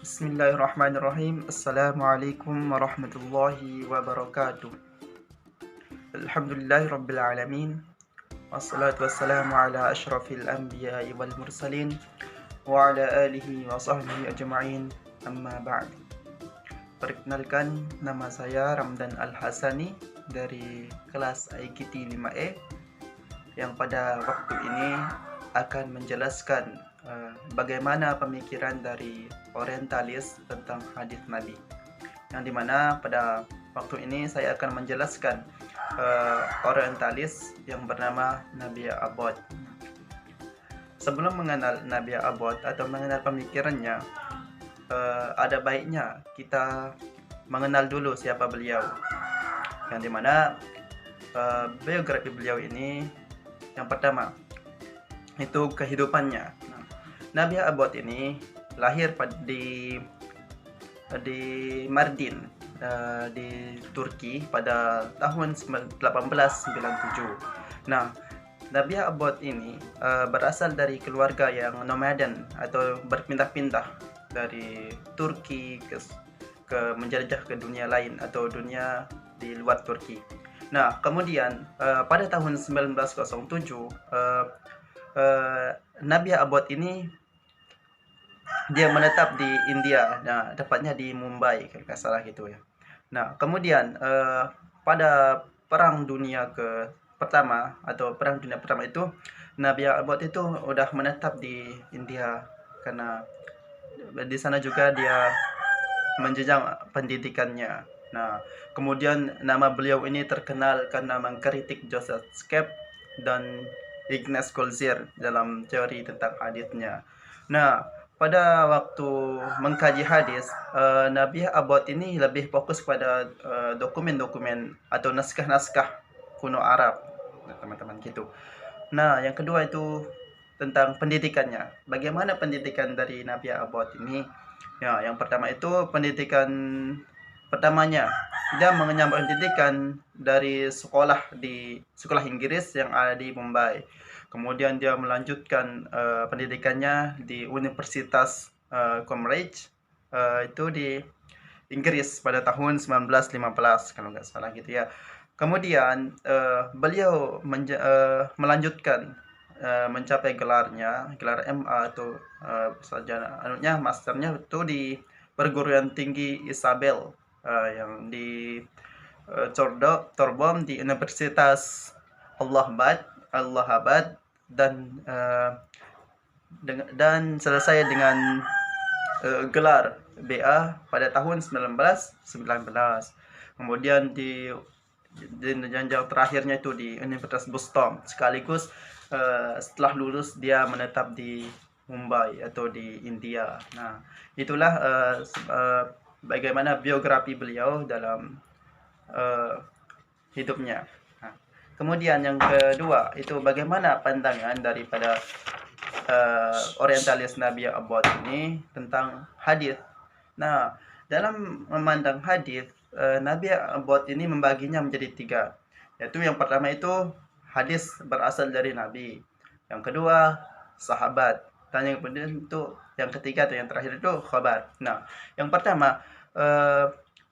Bismillahirrahmanirrahim. Assalamualaikum warahmatullahi wabarakatuh. Alhamdulillahi rabbil alamin. Wassalatu wassalamu ala asyrafil anbiya'i wal mursalin wa ala alihi wa sahbihi ajma'in. Amma ba'd. Perkenalkan, nama saya Ramdan Al-Hasani dari kelas IKT 5E yang pada waktu ini akan menjelaskan bagaimana pemikiran dari orientalis tentang hadis Nabi, yang dimana pada waktu ini saya akan menjelaskan orientalis yang bernama Nabiya Abbad. Sebelum mengenal Nabiya Abbad atau mengenal pemikirannya, ada baiknya kita mengenal dulu siapa beliau, yang dimana biografi beliau ini yang pertama itu kehidupannya. Nabiya Abbad ini lahir di Mardin di Turki pada tahun 1897. Nah, Nabiya Abbad ini berasal dari keluarga yang nomaden atau berpindah-pindah dari Turki ke menjelajah ke dunia lain atau dunia di luar Turki. Nah, kemudian pada tahun 1907 Nabiya Abbad ini dia menetap di India, nah tepatnya di Mumbai kalau nggak salah gitu ya. Nah, kemudian pada Perang Dunia Pertama atau Perang Dunia Pertama itu Nabiya Abbad itu udah menetap di India karena di sana juga dia menjenjang pendidikannya. Nah, kemudian nama beliau ini terkenal karena mengkritik Joseph Skep dan Ignaz Goldziher dalam teori tentang hadisnya. Nah, pada waktu mengkaji hadis, Nabiya Abbad ini lebih fokus pada dokumen-dokumen atau naskah-naskah kuno Arab, teman-teman gitu. Nah, yang kedua itu tentang pendidikannya. Bagaimana pendidikan dari Nabiya Abbad ini? Ya, yang pertama itu pendidikan pertamanya dia mengenyam pendidikan dari sekolah Inggris yang ada di Mumbai. Kemudian dia melanjutkan pendidikannya di Universitas Cambridge itu di Inggris pada tahun 1915 kalau nggak salah gitu ya. Kemudian beliau melanjutkan mencapai gelar MA atau sarjana masternya itu di perguruan tinggi Isabel yang di Sorbonne di Universitas Allahabad dan selesai dengan gelar BA pada tahun 1919. Kemudian di jenjang terakhirnya itu di Universitas Boston, sekaligus setelah lulus dia menetap di Mumbai atau di India. Nah, itulah bagaimana biografi beliau dalam hidupnya. Nah, kemudian yang kedua itu bagaimana pandangan daripada orientalis Nabiya Abbad ini tentang hadis. Nah, dalam memandang hadis, Nabiya Abbad ini membaginya menjadi tiga, yaitu yang pertama itu hadis berasal dari Nabi, yang kedua sahabat, dan yang ketiga atau yang terakhir itu khabar. Nah, yang pertama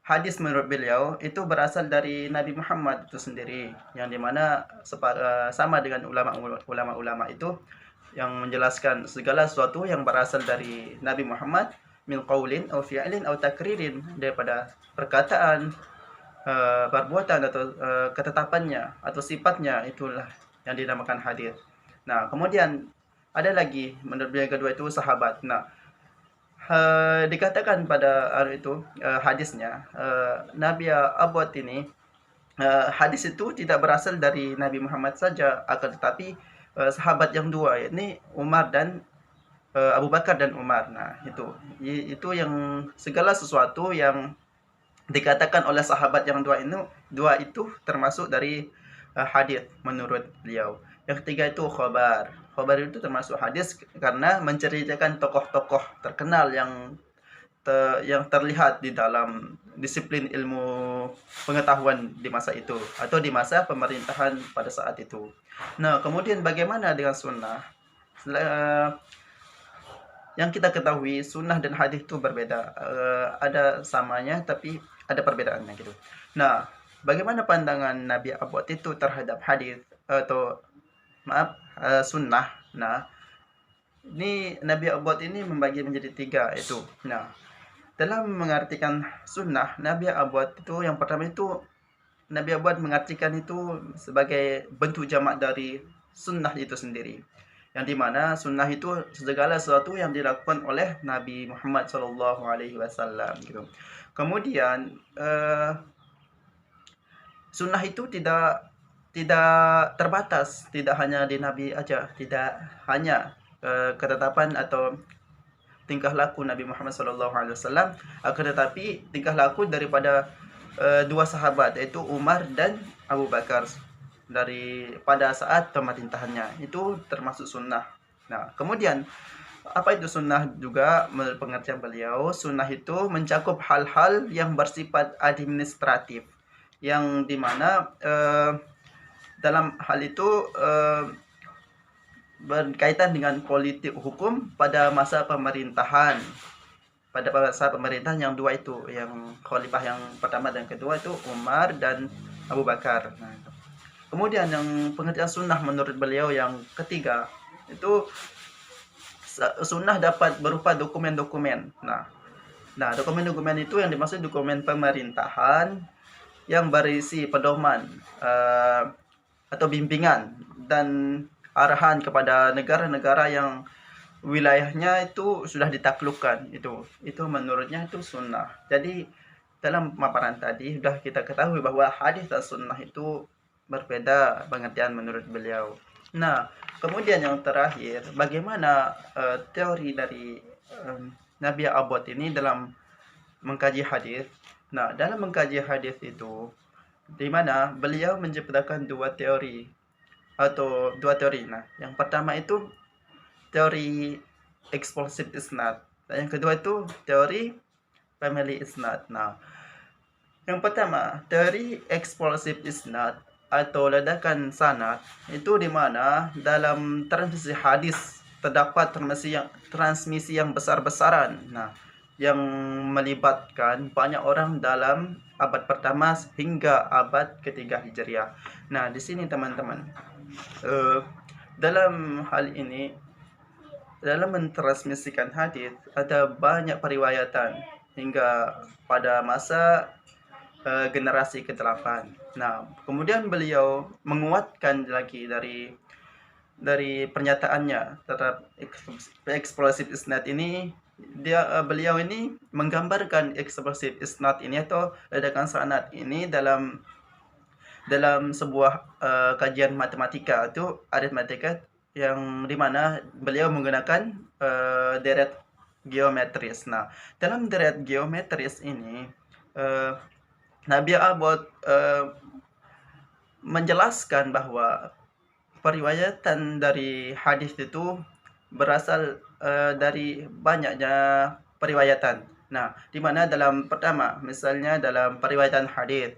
hadis menurut beliau itu berasal dari Nabi Muhammad itu sendiri, yang dimana sama dengan ulama-ulama itu yang menjelaskan segala sesuatu yang berasal dari Nabi Muhammad min qaulin aw fi'lin aw takririn, daripada perkataan, perbuatan atau ketetapannya atau sifatnya, itulah yang dinamakan hadis. Nah, kemudian ada lagi menurut yang kedua itu sahabat. Nah, dikatakan pada hadisnya Nabiya Abbad ini hadis itu tidak berasal dari Nabi Muhammad saja, akan tetapi sahabat yang dua, yakni Umar dan Abu Bakar dan Umar. Nah, itu yang segala sesuatu yang dikatakan oleh sahabat yang dua itu termasuk dari hadis menurut beliau. Yang ketiga itu khabar. Khabar itu termasuk hadis karena menceritakan tokoh-tokoh terkenal yang terlihat di dalam disiplin ilmu pengetahuan di masa itu atau di masa pemerintahan pada saat itu. Nah, kemudian bagaimana dengan sunnah? yang kita ketahui sunnah dan hadis itu berbeda. Ada samanya tapi ada perbedaannya gitu. Nah, bagaimana pandangan Nabi Abbot itu terhadap hadis atau maaf sunnah? Nah, ini Nabi Abbot ini membagi menjadi tiga itu. Nah, dalam mengartikan sunnah, Nabi Abbot itu yang pertama itu Nabi Abbot mengartikan itu sebagai bentuk jamak dari sunnah itu sendiri. Yang dimana sunnah itu segala sesuatu yang dilakukan oleh Nabi Muhammad SAW gitu. Kemudian sunnah itu tidak terbatas, tidak hanya di Nabi aja, tidak hanya ketetapan atau tingkah laku Nabi Muhammad SAW, akan tetapi tingkah laku daripada dua sahabat, yaitu Umar dan Abu Bakar pada saat pemerintahannya, itu termasuk sunnah. Nah, kemudian apa itu sunnah juga menurut pengertian beliau? Sunnah itu mencakup hal-hal yang bersifat administratif, yang dimana dalam hal itu berkaitan dengan politik hukum pada masa pemerintahan. Pada masa pemerintahan yang dua itu, yang khalifah yang pertama dan kedua itu Umar dan Abu Bakar. Nah, kemudian yang pengertian sunnah menurut beliau yang ketiga itu sunnah dapat berupa dokumen-dokumen. Nah, dokumen-dokumen itu yang dimaksud dokumen pemerintahan yang berisi pedoman atau bimbingan dan arahan kepada negara-negara yang wilayahnya itu sudah ditaklukkan. Itu menurutnya itu sunnah. Jadi dalam pemaparan tadi sudah kita ketahui bahwa hadis dan sunnah itu berbeda pengertian menurut beliau. Nah, kemudian yang terakhir, bagaimana teori dari Nabi Abbot ini dalam mengkaji hadis. Nah, dalam mengkaji hadis itu, di mana beliau menciptakan dua teori. Nah, yang pertama itu teori explosive isnad, dan yang kedua itu teori family isnad. Nah, yang pertama teori explosive isnad atau ledakan sanad itu di mana dalam transmisi hadis terdapat transmisi yang besar-besaran. Nah, yang melibatkan banyak orang dalam abad pertama hingga abad ketiga Hijriah. Nah, di sini teman-teman, dalam hal ini, dalam mentransmisikan hadis ada banyak periwayatan hingga pada masa generasi ke-8. Nah, kemudian beliau menguatkan lagi dari pernyataannya terhadap explosive isnad ini. Beliau ini menggambarkan explosive isnad ini atau ledakan sanad ini dalam sebuah kajian matematika, itu aritmatika, yang dimana beliau menggunakan deret geometris. Nah, dalam deret geometris ini Nabi Abbot menjelaskan bahwa periwayatan dari hadis itu berasal dari banyaknya periwayatan. Nah, dimana dalam pertama, misalnya dalam periwayatan hadis,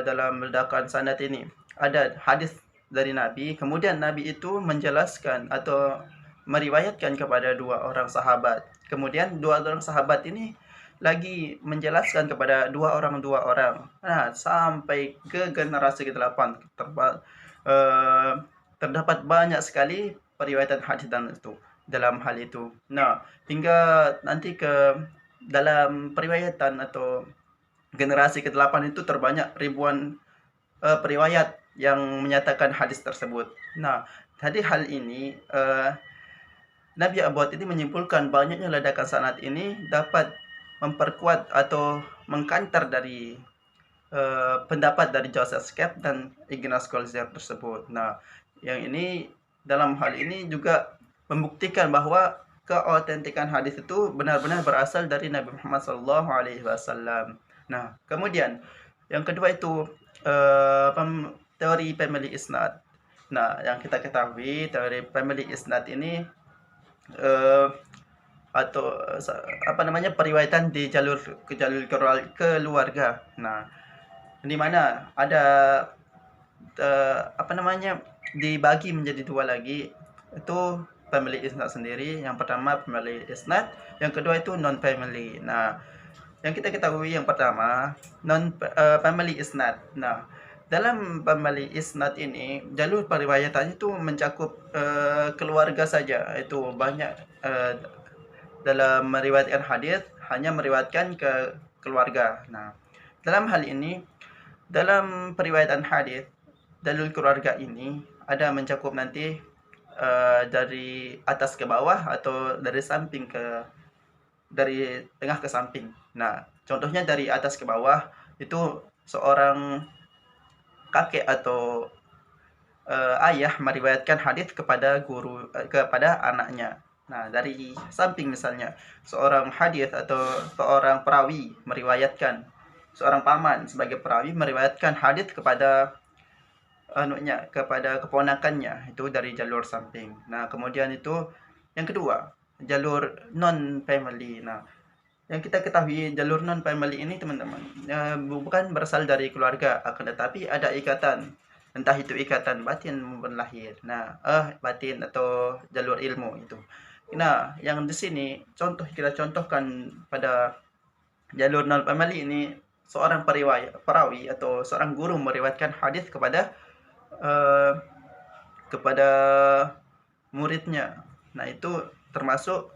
dalam ledakan sanad ini ada hadis dari Nabi, kemudian Nabi itu menjelaskan atau meriwayatkan kepada dua orang sahabat, kemudian dua orang sahabat ini lagi menjelaskan kepada dua orang. Nah, sampai ke generasi ke-8 terdapat banyak sekali periwayatan hadis dalam hal itu. Nah, hingga nanti ke dalam periwayatan atau generasi ke-8 itu terbanyak ribuan periwayat yang menyatakan hadis tersebut. Nah, tadi hal ini Nabi Abbot ini menyimpulkan banyaknya ledakan sanad ini dapat memperkuat atau mengkantar dari pendapat dari Joseph Skep dan Ignaz Goldziher tersebut. Nah, yang ini dalam hal ini juga membuktikan bahwa keautentikan hadis itu benar-benar berasal dari Nabi Muhammad SAW. Nah, kemudian yang kedua itu teori family isnad. Nah, yang kita ketahui teori family isnad ini atau periwayatan di jalur keluarga. Nah, di mana ada dibagi menjadi dua lagi, itu family isnad sendiri. Yang pertama family isnad, yang kedua itu non family. Nah, yang kita ketahui yang pertama family isnad. Nah, dalam family isnad ini jalur periwayatannya itu mencakup keluarga saja. Itu banyak dalam meriwayatkan hadis hanya meriwayatkan ke keluarga. Nah, dalam hal ini dalam periwayatan hadis jalur keluarga ini ada mencakup nanti dari atas ke bawah atau dari tengah ke samping. Nah, contohnya dari atas ke bawah itu seorang kakek atau ayah meriwayatkan hadis kepada anaknya. Nah, dari samping misalnya seorang hadis atau seorang perawi meriwayatkan, seorang paman sebagai perawi meriwayatkan hadis kepada keponakannya, itu dari jalur samping. Nah, kemudian itu yang kedua, jalur non family. Nah, yang kita ketahui jalur non family ini teman-teman bukan berasal dari keluarga, akan tetapi ada ikatan, entah itu ikatan batin maupun lahir. Nah, batin atau jalur ilmu itu. Nah, yang di sini kita contohkan pada jalur non family ini, seorang perawi atau seorang guru meriwayatkan hadis eh, kepada muridnya. Nah, itu termasuk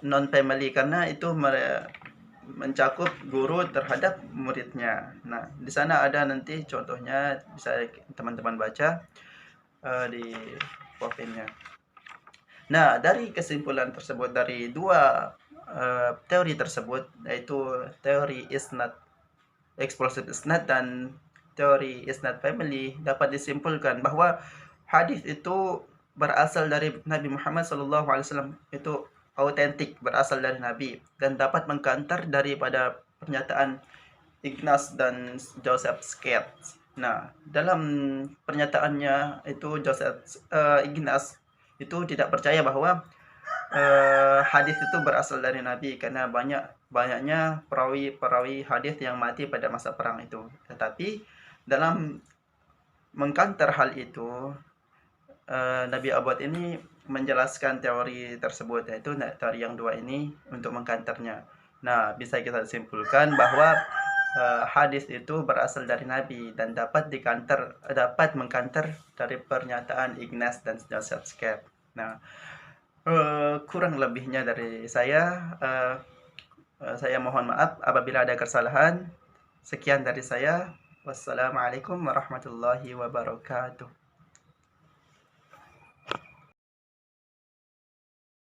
non family karena itu mencakup guru terhadap muridnya. Nah, di sana ada nanti contohnya, bisa teman-teman baca di poinnya. Nah, dari kesimpulan tersebut, dari dua teori tersebut, yaitu teori isnad, explosive isnad, dan teori isnad family, dapat disimpulkan bahwa hadis itu berasal dari Nabi Muhammad SAW, itu autentik, berasal dari Nabi, dan dapat mengkantar daripada pernyataan Ignaz dan Joseph Scott. Nah, dalam pernyataannya itu Ignaz itu tidak percaya bahwa hadis itu berasal dari Nabi karena banyaknya perawi hadis yang mati pada masa perang itu. Tetapi dalam mengkantar hal itu, Nabi Abad ini menjelaskan teori tersebut, yaitu teori yang dua ini untuk mengkantarnya. Nah, bisa kita simpulkan bahwa hadis itu berasal dari Nabi dan dapat mengkantar dari pernyataan Ignaz dan Joseph Scott. Nah, kurang lebihnya dari saya mohon maaf apabila ada kesalahan. Sekian dari saya. Wassalamualaikum warahmatullahi wabarakatuh.